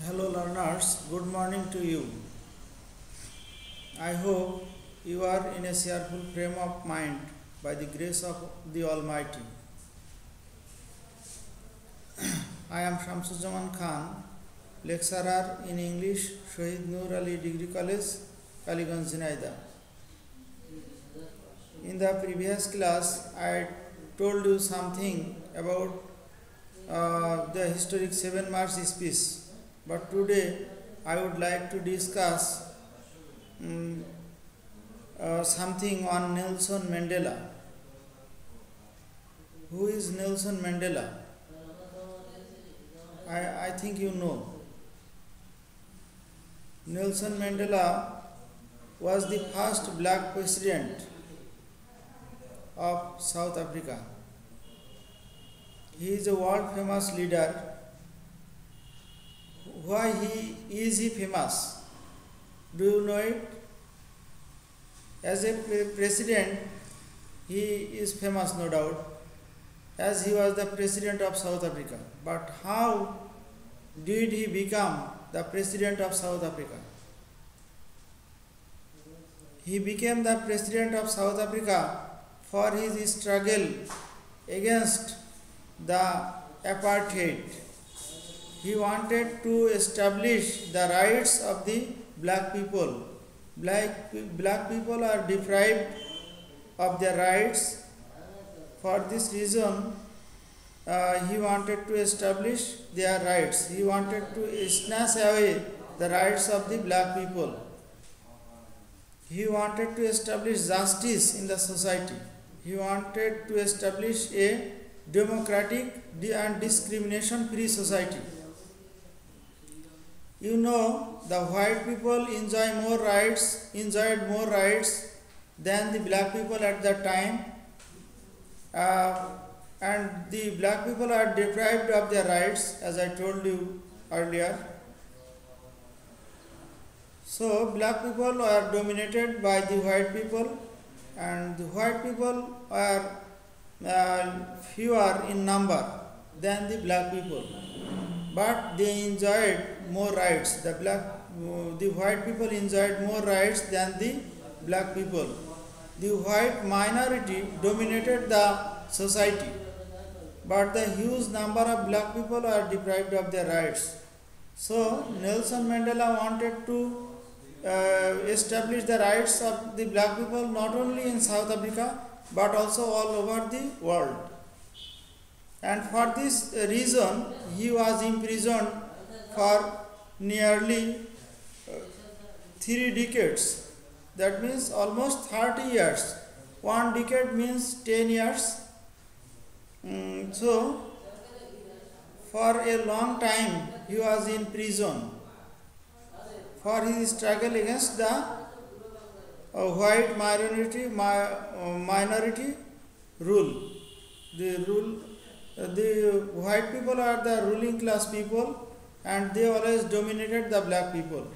Hello learners, good morning to you. I hope you are in a cheerful frame of mind by the grace of the Almighty. I am Shamsuzzaman Khan, lecturer in English, Shahid Noor Ali Degree College, Kaliganj, Jinaida. In the previous class, I told you something about the historic 7 March speech, but today I would like to discuss um, something on Nelson Mandela. Who is Nelson Mandela? I think you know. Nelson Mandela was the first black president of South Africa. He is a world famous leader. Why is he famous? Do you know it? As a president, he is famous, no doubt, as he was the president of South Africa. But how did he become the president of South Africa? He became the president of South Africa for his struggle against the apartheid. He wanted to establish the rights of the black people. Black people are deprived of their rights. For this reason, he wanted to establish their rights. He wanted to snatch away the rights of the black people. He wanted to establish justice in the society. He wanted to establish a democratic and discrimination-free society. You know, the white people enjoyed more rights than the black people at that time, and the black people are deprived of their rights, as I told you earlier. So black people are dominated by the white people, and the white people are fewer in number than the black people, but they enjoyed more rights. The white people enjoyed more rights than the black people. The white minority dominated the society, but the huge number of black people are deprived of their rights. So Nelson Mandela wanted to establish the rights of the black people not only in South Africa but also all over the world. And for this reason, he was imprisoned for nearly 3 decades. That means almost 30 years. 1 decade means 10 years. So, for a long time, he was in prison for his struggle against the white minority rule. The white people are the ruling class people, and they always dominated the black people.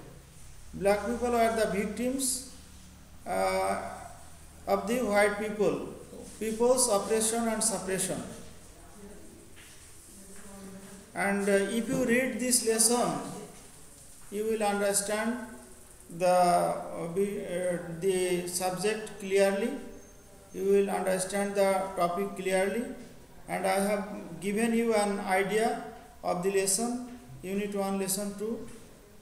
Black people are the victims of the white people's oppression and suppression. And if you read this lesson, you will understand the subject clearly. You will understand the topic clearly, and I have given you an idea of the lesson. Unit 1, lesson 2.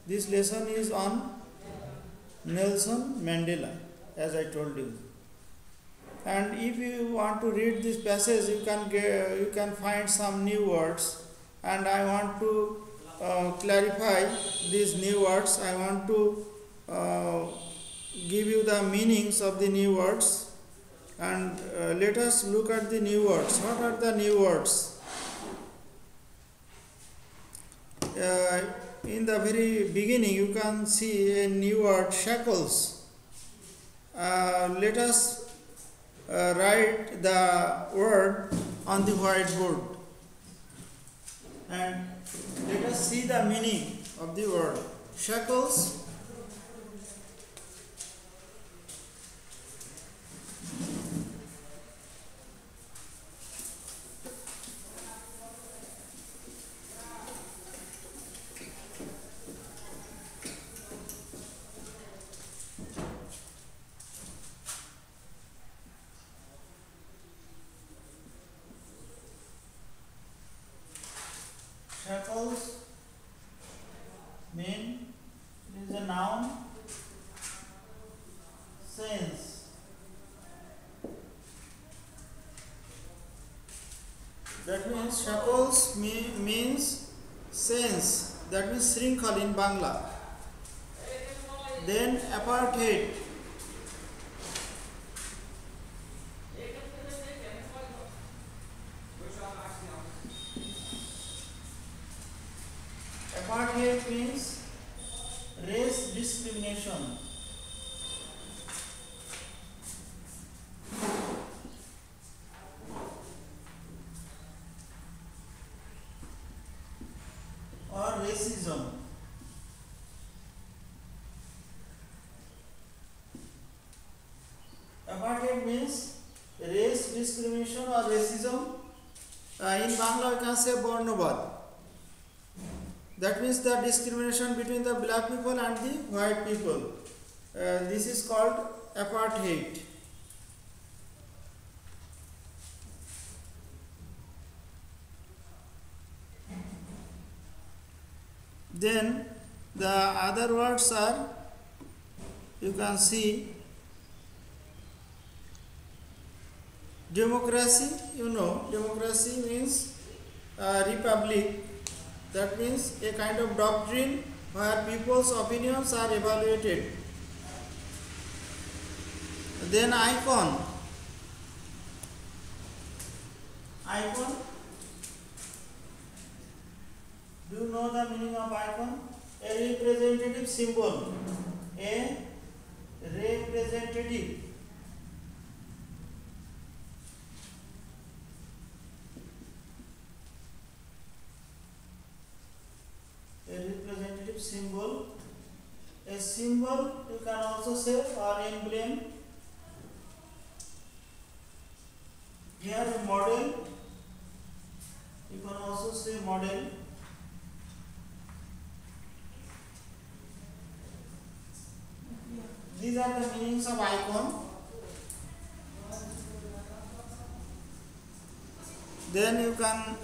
This lesson is on Nelson Mandela, as I told you. And if you want to read this passage, you can find some new words, and I want to clarify these new words. I want to give you the meanings of the new words, and let us look at the new words. What are the new words? In the very beginning, you can see a new word, shackles. Let us write the word on the whiteboard, and let us see the meaning of the word. Shackles. shackles mean it is a noun. Sense, that means shackles means sense, that means shrinkle in Bangla. Then apartheid, apartheid means race discrimination. Or racism. Apartheid means race discrimination or racism. In Bangla we can say Bornobad. That means the discrimination between the black people and the white people. This is called apartheid. Then the other words are, you can see, democracy. You know, democracy means republic. That means a kind of doctrine where people's opinions are evaluated. Then icon. Icon. Do you know the meaning of icon? A representative symbol. A representative. A representative symbol. A symbol you can also say, or emblem. Here a model. You can also say model. These are the meanings of icon. Then you can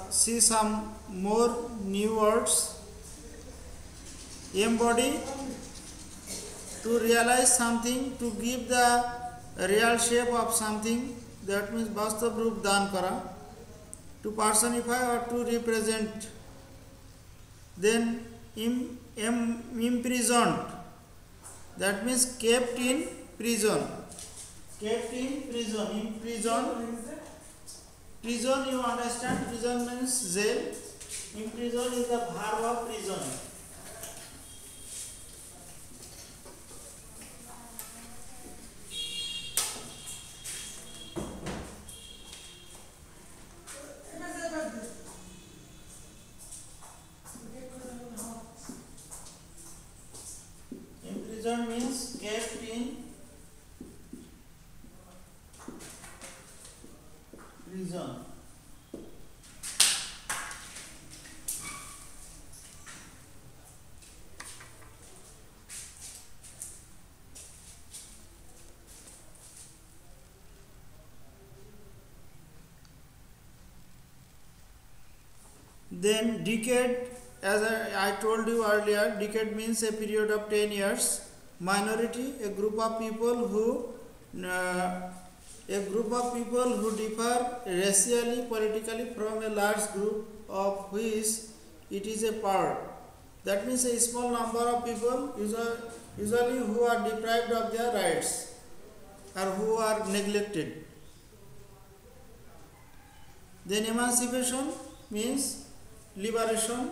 see some more new words. Embody, to realize something, to give the real shape of something. That means Vastav Roop Dan Kara. To personify or to represent. Then imprisoned. That means kept in prison. Kept in prison. In prison. Prison, you understand? Prison means jail. In prison is the verb of prison. Prison means kept in prison. Then decade, as I told you earlier, decade means a period of 10 years. Minority, a group of people who differ racially, politically from a large group of which it is a part. That means a small number of people usually who are deprived of their rights or who are neglected. Then emancipation means liberation.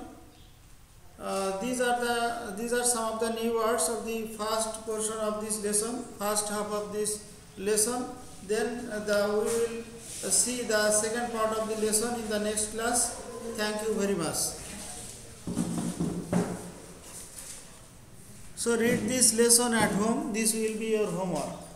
These are some of the new words of the first portion of this lesson, first half of this lesson. Then we will see the second part of the lesson in the next class. Thank you very much. So read this lesson at home. This will be your homework.